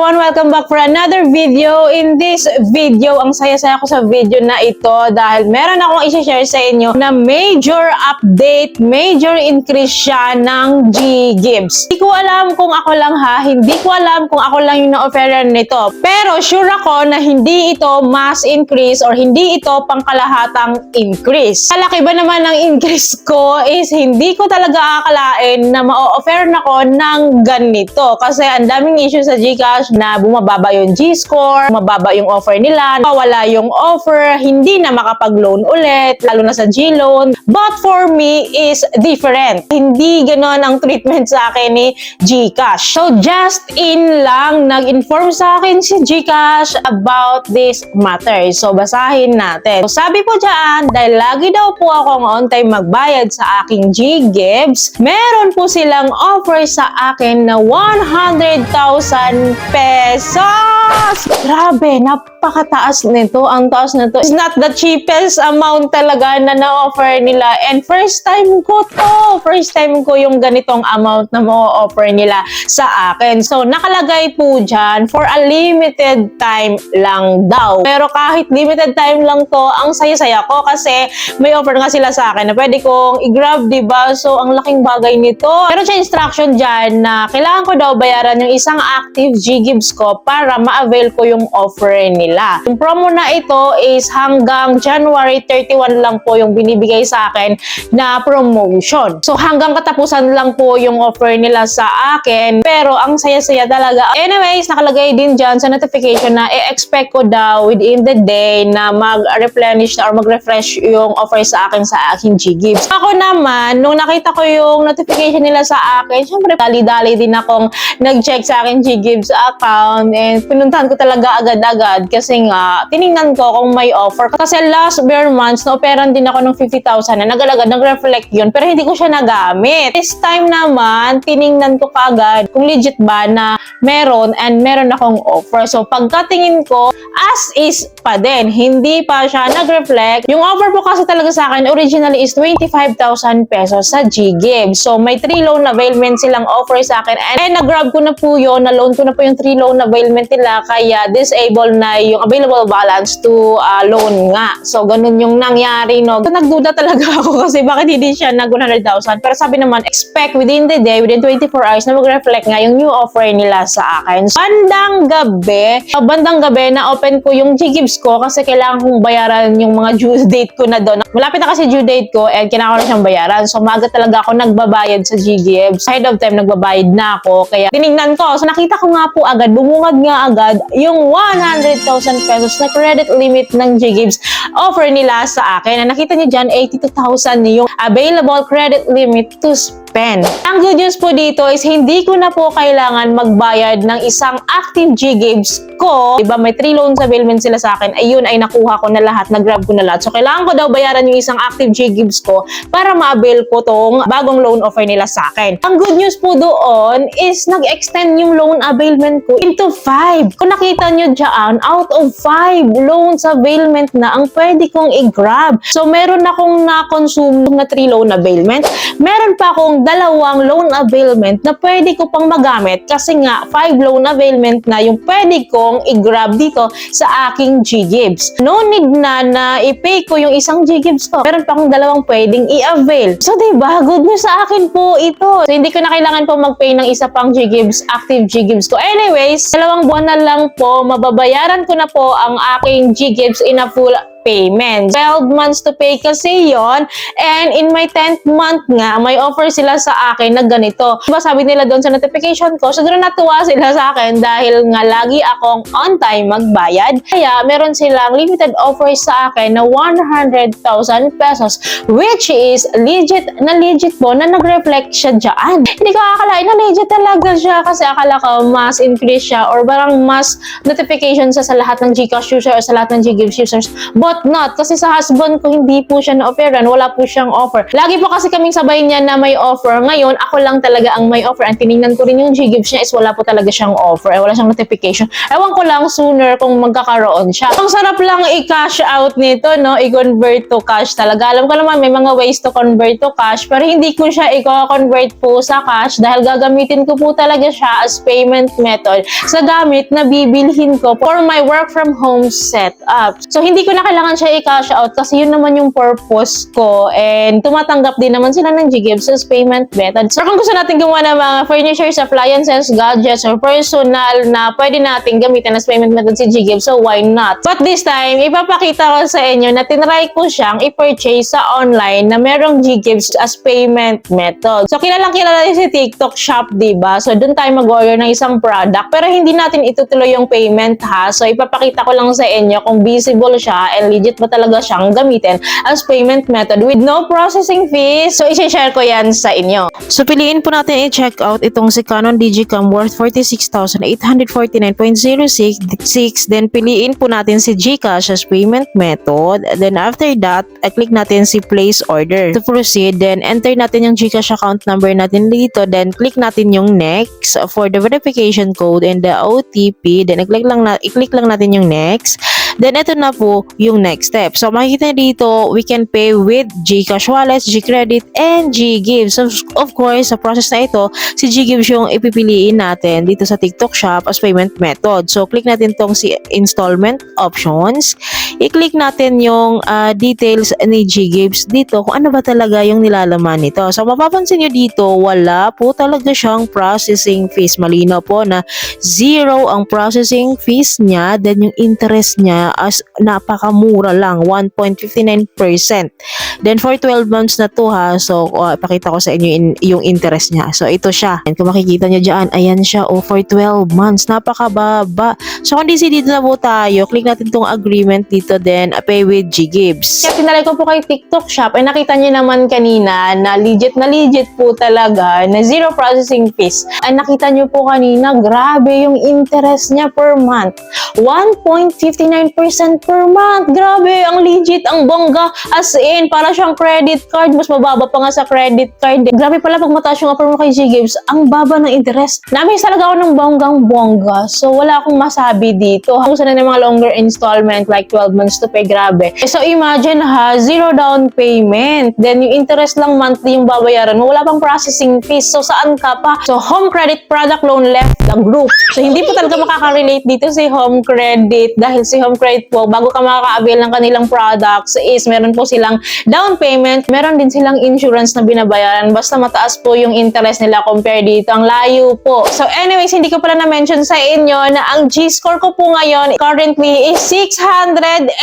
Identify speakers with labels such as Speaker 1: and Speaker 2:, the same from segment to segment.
Speaker 1: everyone! Welcome back for another video. In this video, ang saya-saya ko sa video na ito dahil meron akong i-share sa inyo na major update, major increase siya ng G-Gibbs. Hindi ko alam kung ako lang hindi ko alam kung ako lang yung na-offeran nito. Pero sure ako na hindi ito mass increase or hindi ito pangkalahatang increase. Kalaki ba naman ng increase ko is hindi ko talaga akalain na ma-offeran ako ng ganito. Kasi ang daming issue sa GCash na bumababa yung G-score, mababa yung offer nila, wala yung offer, hindi na makapag-loan ulit, lalo na sa G-loan. But for me is different. Hindi ganon ang treatment sa akin ni GCash. So just in lang, nag-inform sa akin si GCash about this matter. So basahin natin. So, sabi po dyan, dahil lagi daw po akong on time magbayad sa aking G-Gibbs, meron po silang offer sa akin na 100,000 pesos! Grabe, napakataas nito. Ang taas nito. It's not the cheapest amount talaga na na-offer nila. And first time ko to. First time ko yung ganitong amount na ma-offer nila sa akin. So, nakalagay po dyan for a limited time lang daw. Pero kahit limited time lang to, ang saya-saya ko kasi may offer nga sila sa akin na pwede kong i-grab, diba? So, ang laking bagay nito. Pero siya instruction dyan na kailangan ko daw bayaran yung isang active G-Gibbs ko para ma-avail ko yung offer nila. Yung promo na ito is hanggang January 31 lang po yung binibigay sa akin na promotion. So hanggang katapusan lang po yung offer nila sa akin. Pero ang saya-saya talaga. Anyways, nakalagay din dyan sa notification na i-expect ko daw within the day na mag-replenish na or mag-refresh yung offer sa akin sa aking G-Gibbs. Ako naman, nung nakita ko yung notification nila sa akin, syempre dali-dali din akong nag-check sa aking G-Gibbs account and pinuntahan ko talaga agad-agad kasi nga tiningnan ko kung may offer. Kasi last bare months, na-operan din ako ng 50,000 na nag-alagad, nag-reflect yun pero hindi ko siya nagamit. This time naman, tiningnan ko kaagad kung legit ba na meron and meron akong offer. So pagkatingin ko, as is pa din. Hindi pa siya nag-reflect. Yung offer po kasi talaga sa akin originally is 25,000 pesos sa G-Gibbs. So may 3 loan availment silang offer sa akin and nag-grab ko na po yun, na-loan ko na po yung 3 loan availment nila kaya disable na yung available balance to loan nga. So ganun yung nangyari, no. So, nagduda talaga ako kasi bakit hindi siya nag 100,000. Pero sabi naman, expect within the day, within 24 hours na mag-reflect nga yung new offer nila sa akin. So, bandang gabi na open ko yung G-Gibbs ko kasi kailangan kong bayaran yung mga due date ko na doon. Malapit na kasi due date ko and kailangan ko na siyang bayaran. So maaga talaga ako nagbabayad sa G-Gibbs. Ahead of time nagbabayad na ako. Kaya tinignan ko. So nakita ko nga po agad, bumungad nga agad yung 100,000 pesos na credit limit ng G-Gibbs offer nila sa akin. Na nakita niyo dyan, 82,000 yung available credit limit to spend. Ang good news po dito is hindi ko na po kailangan magbayad ng isang active G-Gibbs ko. Diba may 3 loans availment sila sa akin. Ayun ay nakuha ko na lahat, nag-grab ko na lahat. So kailangan ko daw bayaran yung isang active G-Gibbs ko para ma-avail ko tong bagong loan offer nila sa akin. Ang good news po doon is nag-extend yung loan availment ko into 5. Kung nakita nyo dyan, out of 5 loans availment na ang pwede kong i-grab. So meron akong na-consume na 3 loan availment. Meron pa akong 2 loan availment na pwede ko pang magamit kasi nga 5 loan availment na yung pwede kong i-grab dito sa aking G-Gibbs. No need na i-pay ko yung isang G-Gibbs ko. Meron pa akong 2 pwedeng i-avail. So diba, good news sa akin po ito. So hindi ko na kailangan po mag-pay ng isa pang G-Gibbs, active G-Gibbs ko. Anyways, 2 buwan na lang po, mababayaran ko na po ang aking G-Gibbs in a full payment. 12 months to pay kasi yon. And in my 10th month nga, may offer sila sa akin na ganito. Diba sabi nila doon sa notification ko, siguro natuwa sila sa akin dahil nga lagi akong on time magbayad. Kaya meron silang limited offer sa akin na 100,000 pesos which is legit po na nag-reflect siya dyan. Hindi ko akalain na legit talaga siya kasi akala ko mas increase siya or parang mas notification sa lahat ng GCash user o sa lahat ng G-Gibbs users. But but not. Kasi sa husband ko, hindi po siya na-offeran. Wala po siyang offer. Lagi po kasi kaming sabay niya na may offer. Ngayon, ako lang talaga ang may offer. Ang tinignan ko rin yung Ggives niya is wala po talaga siyang offer. Wala siyang notification. Ewan ko lang sooner kung magkakaroon siya. Ang sarap lang i-cash out nito, no? I-convert to cash talaga. Alam ko naman may mga ways to convert to cash, pero hindi ko siya i-convert po sa cash dahil gagamitin ko po talaga siya as payment method sa gamit na bibilhin ko for my work from home setup. So, hindi ko na kailangan siya i-cash out kasi yun naman yung purpose ko, and tumatanggap din naman sila ng Ggives as payment method. So, kung gusto natin gumawa ng mga furnitures, appliances, gadgets, or personal na pwede natin gamitin as payment method si Ggives, so why not? But this time, ipapakita ko sa inyo na tinry ko siyang i-purchase sa online na merong Ggives as payment method. So, kilalang kilala si TikTok Shop, diba? So, dun tayo mag-order ng isang product, pero hindi natin itutuloy yung payment, ha? So, ipapakita ko lang sa inyo kung visible siya and legit ba talaga siyang gamitin as payment method with no processing fees. So, i-share ko yan sa inyo. So, piliin po natin i-check out itong si Canon Digicam worth 46,849.06. Then, piliin po natin si GCash as payment method. Then, after that, click natin si place order. To proceed, then enter natin yung GCash account number natin dito. Then, click natin yung next for the verification code and the OTP. Then, i-click lang natin yung next. Then, ito na po yung next step. So, makikita dito, we can pay with GCash Wallet, GCredit, and Ggives. So, of course, sa process na ito, si Ggives yung ipipiliin natin dito sa TikTok Shop as payment method. So, click natin tong si installment options. I-click natin yung details ni Ggives dito kung ano ba talaga yung nilalaman nito. So, mapapansin nyo dito, wala po talaga siyang processing fees. Malinaw po na zero ang processing fees niya, then yung interest niya as napakamura lang, 1.59%. Then for 12 months na to, ha. So ipakita ko sa inyo yung interest niya. So ito siya. And kung makikita niyo diyan, ayan siya, for 12 months, napakababa. So kung dito na po tayo, click natin tong agreement dito, then pay with Ggives. Kaya tinalay ko po kay TikTok Shop, ay nakita niyo naman kanina na legit po talaga na zero processing fees. Ay nakita niyo po kanina, grabe yung interest niya per month. 1.59% per month. Grabe, ang legit, ang bongga. As in, para siyang credit card. Mas mababa pa nga sa credit card. Grabe pala pag mataas yung offer mo kay Ggives, ang baba ng interest. Namiss talaga ako ng bonggang-bongga. So, wala akong masabi dito. Gusto na ng mga longer installment, like 12 months to pay. Grabe. So, imagine ha, zero down payment. Then, yung interest lang monthly yung babayaran mo. Wala pang processing fees. So, saan ka pa? So, Home Credit Product Loan left the group. So, hindi po talaga makaka-relate dito si Home Credit dahil si Home Credit po, bago ka makaka-avail ng kanilang products is meron po silang down payment, meron din silang insurance na binabayaran. Basta mataas po yung interest nila compare dito. Ang layo po. So anyways, hindi ko pala na-mention sa inyo na ang G-score ko po ngayon currently is 611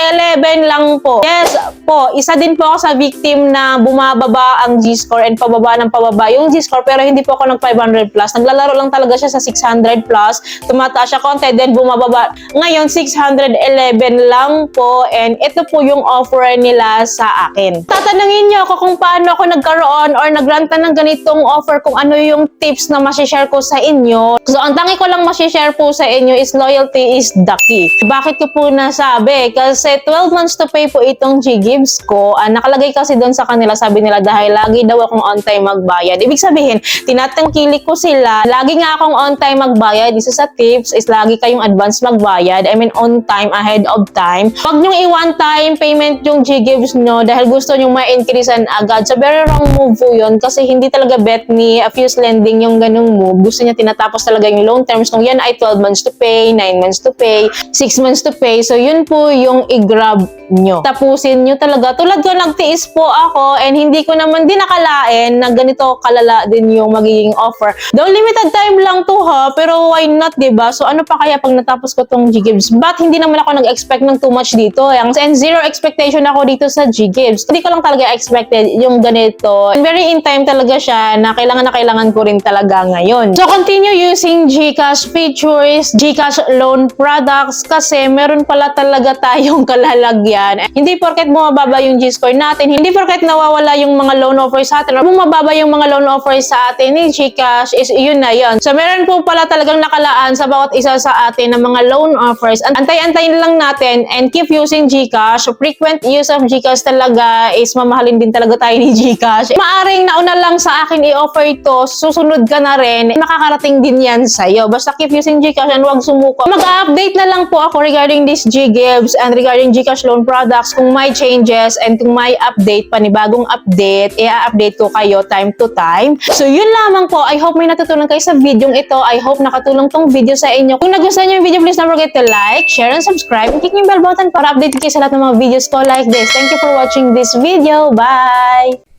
Speaker 1: lang po. Yes po, isa din po ako sa victim na bumababa ang G-score and pababa ng pababa yung G-score, pero hindi po ako nag 500 plus. Naglalaro lang talaga siya sa 600 plus. Tumataas siya konti, then bumababa. Ngayon, 611 lang po, and ito po yung offer nila sa akin. Tatanungin niyo ako kung paano ako nagkaroon or nagranta ng ganitong offer, kung ano yung tips na masishare ko sa inyo. So, ang tangi ko lang masishare po sa inyo is loyalty is the key. Bakit ko po nasabi? Kasi 12 months to pay po itong Ggives ko. Nakalagay kasi doon sa kanila, sabi nila dahil lagi daw akong on time magbayad. Ibig sabihin, tinatangkilik ko sila. Lagi nga akong on time magbayad. Isa sa tips is lagi kayong advance magbayad. I mean, on time, ahead of time. Huwag nyong i-one time payment yung Ggives nyo dahil gusto nyong ma-increasean agad. So, very wrong move po yun kasi hindi talaga bet ni Fuse Lending yung ganung move. Gusto niya tinatapos talaga yung loan terms kung yan ay 12 months to pay, 9 months to pay, 6 months to pay. So, yun po yung i-grab nyo. Tapusin nyo talaga. Tulad ko, nagtiis po ako and hindi ko naman din nakalain na ganito kalala din yung magiging offer. Though limited time lang to ha, pero why not, diba? So, ano pa kaya pag natapos ko tong Ggives? But hindi naman ako nag-expect ng too much dito. And zero expectation ako dito sa Ggives. Hindi ko lang talaga expected yung ganito. And very in time talaga siya na kailangan ko rin talaga ngayon. So, continue using GCash features, GCash loan products kasi meron pala talaga tayong kalalagyan. Hindi porket bumababa yung G-score natin, hindi porket nawawala yung mga loan offers sa atin, or bumababa yung mga loan offers sa atin ni GCash is yun na yun. So, meron po pala talagang nakalaan sa bawat isa sa atin ng mga loan offers. Antay-antayin lang natin and keep using GCash. Frequent use of GCash talaga is mamahalin din talaga tayo ni GCash. Maaring nauna lang sa akin i-offer to, susunod ka na rin, makakarating din yan sa'yo. Basta keep using GCash and huwag sumuko. Mag-update na lang po ako regarding this G-Gives and regarding GCash loan products. Kung may changes and kung may update, panibagong update, i-update ko kayo time to time. So, yun lamang po. I hope may natutunan kayo sa video ito. I hope nakatulong tong video sa inyo. Kung nagustuhan nyo yung video, please don't forget to like, share, and subscribe. And click yung bell button para update kayo sa lahat ng mga videos ko like this. Thank you for watching this video. Bye!